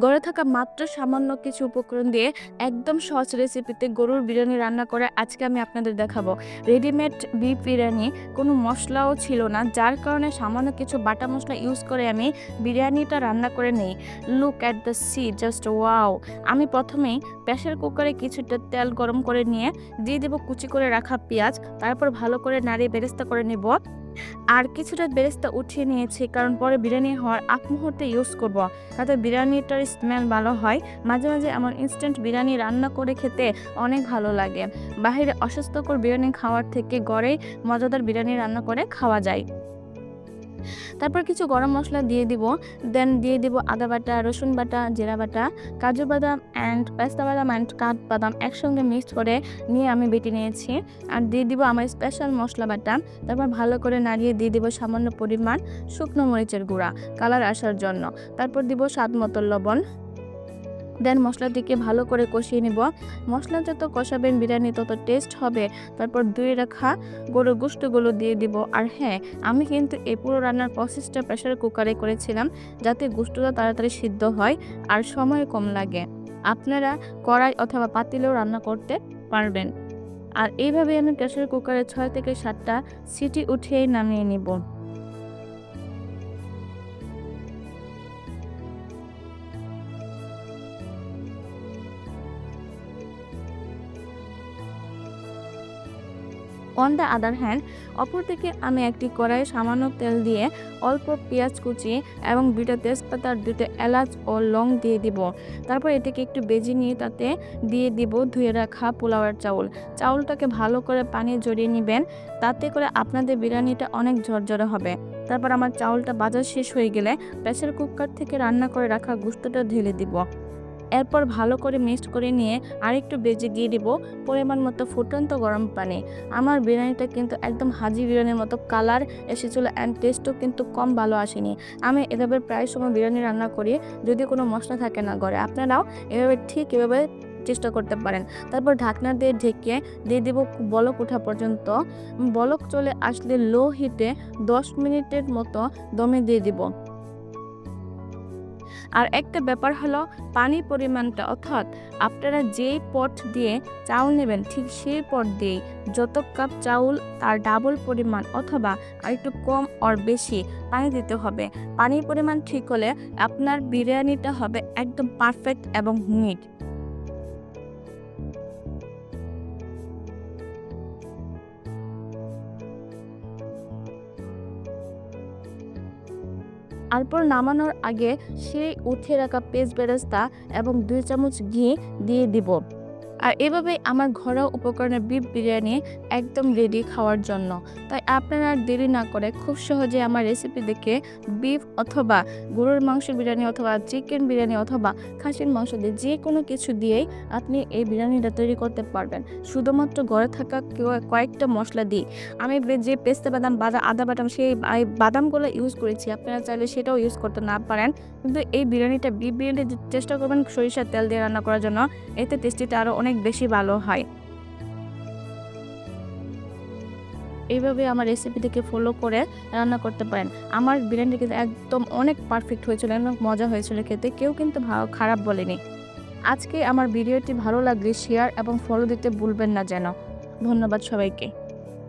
ঘরে থাকা মাত্র সামান্য কিছু উপকরণ দিয়ে একদম সহজ রেসিপিতে গরুর বিরিয়ানি রান্না করে আজকে আমি আপনাদের দেখাবো। রেডিমেড বিফ বিরিয়ানি, কোনো মশলাও ছিল না, যার কারণে সামান্য কিছু বাটা মশলা ইউজ করে আমি বিরিয়ানিটা রান্না করে নেই। Look at the sea, just wow. আমি প্রথমেই প্রেসার কুকারে কিছুটা তেল গরম করে নিয়ে দিয়ে দেবো কুচি করে রাখা পেঁয়াজ, তারপর ভালো করে নাড়িয়ে বেরেস্তা করে নেব। আর কিছুটা বেরেস্তা উঠিয়ে নিয়েছি, কারণ পরে বিরিয়ানি হওয়ার আগ মুহূর্তে ইউজ করব, তাতে বিরিয়ানিটার স্মেল ভালো হয়। মাঝে মাঝে আমার ইনস্ট্যান্ট বিরিয়ানি রান্না করে খেতে অনেক ভালো লাগে। বাইরে অস্বাস্থ্যকর বিরিয়ানি খাওয়ার থেকে ঘরেই মজাদার বিরিয়ানি রান্না করে খাওয়া যায়। তারপর কিছু গরম মশলা দিয়ে দিব, দেন দিয়ে দিব আদা বাটা, রসুন বাটা, জিরা বাটা, কাজু বাদাম অ্যান্ড পেস্তা বাদাম অ্যান্ড কাঠবাদাম একসঙ্গে মিক্সড করে নিয়ে আমি বেটে নিয়েছি। আর দিয়ে দিব আমার স্পেশাল মশলা বাটা। তারপর ভালো করে নাড়িয়ে দিয়ে দিব সামান্য পরিমাণ শুকনো মরিচের গুঁড়া কালার আসার জন্য। তারপর দিব স্বাদ মতো লবণ। দেন মশলাটিকে ভালো করে কষিয়ে নিব। মশলা যত কষাবেন বিরিয়ানি তত টেস্ট হবে। তারপর ধুয়ে রাখা গরুর গোশতগুলো দিয়ে দিব। আর হ্যাঁ, আমি কিন্তু এই পুরো রান্নার প্রসেসটা প্রেসার কুকারে করেছিলাম, যাতে গোশতটা তাড়াতাড়ি সিদ্ধ হয় আর সময় কম লাগে। আপনারা কড়াই অথবা পাতিলেও রান্না করতে পারবেন। আর এইভাবে আমি প্রেসার কুকারে 6 থেকে 7টা সিটি উঠিয়েই নামিয়ে নিব। অন দ্য আদার হ্যান্ড, অপরদিকে আমি একটি কড়াইয়ে সামান্য তেল দিয়ে অল্প পেঁয়াজ কুচি এবং 2টা তেজপাতা আর 2টা এলাচ ও লং দিয়ে দিব। তারপর এটাকে একটু ভেজে নিয়ে তাতে দিয়ে দিব ধুয়ে রাখা পোলাওয়ের চাউল। চাউলটাকে ভালো করে পানি জড়িয়ে নেবেন, তাতে করে আপনাদের বিরিয়ানিটা অনেক ঝরঝরে হবে। তারপর আমার চাউলটা ভাজা শেষ হয়ে গেলে প্রেসার কুকার থেকে রান্না করে রাখা গোশতটা ঢেলে দিব। এরপর ভালো করে মিক্সড করে নিয়ে আরেকটু ভেজে দিয়ে দিব পরিমাণ মতো ফুটন্ত গরম পানি। আমার বিরিয়ানিটা কিন্তু একদম হাজি বিরিয়ানির মতো কালার এসেছিলো অ্যান্ড টেস্টও কিন্তু কম ভালো আসেনি। আমি এভাবে প্রায় সময় বিরিয়ানি রান্না করি যদি কোনো মশলা থাকে না ঘরে। আপনারাও এভাবে ঠিক এভাবে চেষ্টা করতে পারেন। তারপর ঢাকনা দিয়ে ঢেকে দিয়ে দেব বলক ওঠা পর্যন্ত। বলক চলে আসলে লো হিটে 10 মিনিটের মতো দমে দিয়ে দিব। আর একটা ব্যাপার হলো পানির পরিমাণটা, অর্থাৎ আপনারা যেই পট দিয়ে চাউল নেবেন ঠিক সেই পট দিয়েই যত কাপ চাউল তার ডাবল পরিমাণ অথবা আরেকটু কম আর বেশি পানি দিতে হবে। পানির পরিমাণ ঠিক হলে আপনার বিরিয়ানিটা হবে একদম পারফেক্ট এবং মিট। তারপর নামানোর আগে সেই উঠিয়ে রাখা পেস্ট বেরেস্তা এবং 2 চামচ ঘি দিয়ে দিব। আর এভাবেই আমার ঘরোয়া উপকরণের বিফ বিরিয়ানি একদম রেডি খাওয়ার জন্য। তাই আপনারা আর দেরি না করে খুব সহজে আমার রেসিপি দেখে বিফ অথবা গরুর মাংসের বিরিয়ানি অথবা চিকেন বিরিয়ানি অথবা খাসির মাংস দিয়ে যে কোনো কিছু দিয়েই আপনি এই বিরিয়ানিটা তৈরি করতে পারবেন, শুধুমাত্র ঘরে থাকা কয়েকটা মশলা দিয়ে। আমি যে পেস্তা বাদাম, আদা বাদাম সেই বাদামগুলো ইউজ করেছি, আপনারা চাইলে সেটাও ইউজ করতে না পারেন। কিন্তু এই বিরিয়ানিটা বিফ বিরিয়ানি চেষ্টা করবেন সরিষার তেল দিয়ে রান্না করার জন্য, এতে টেস্টিটা আরও অনেক বেশি ভালো হয়। এইভাবে আমার রেসিপি থেকে ফলো করে রান্না করতে পারেন। আমার বিরিয়ানিটা কিন্তু একদম অনেক পারফেক্ট হয়েছিল, অনেক মজা হয়েছিল খেতে, কেউ কিন্তু খারাপ বলেনি। আজকে আমার ভিডিওটি ভালো লাগলে শেয়ার এবং ফলো দিতে ভুলবেন না যেন। ধন্যবাদ সবাইকে।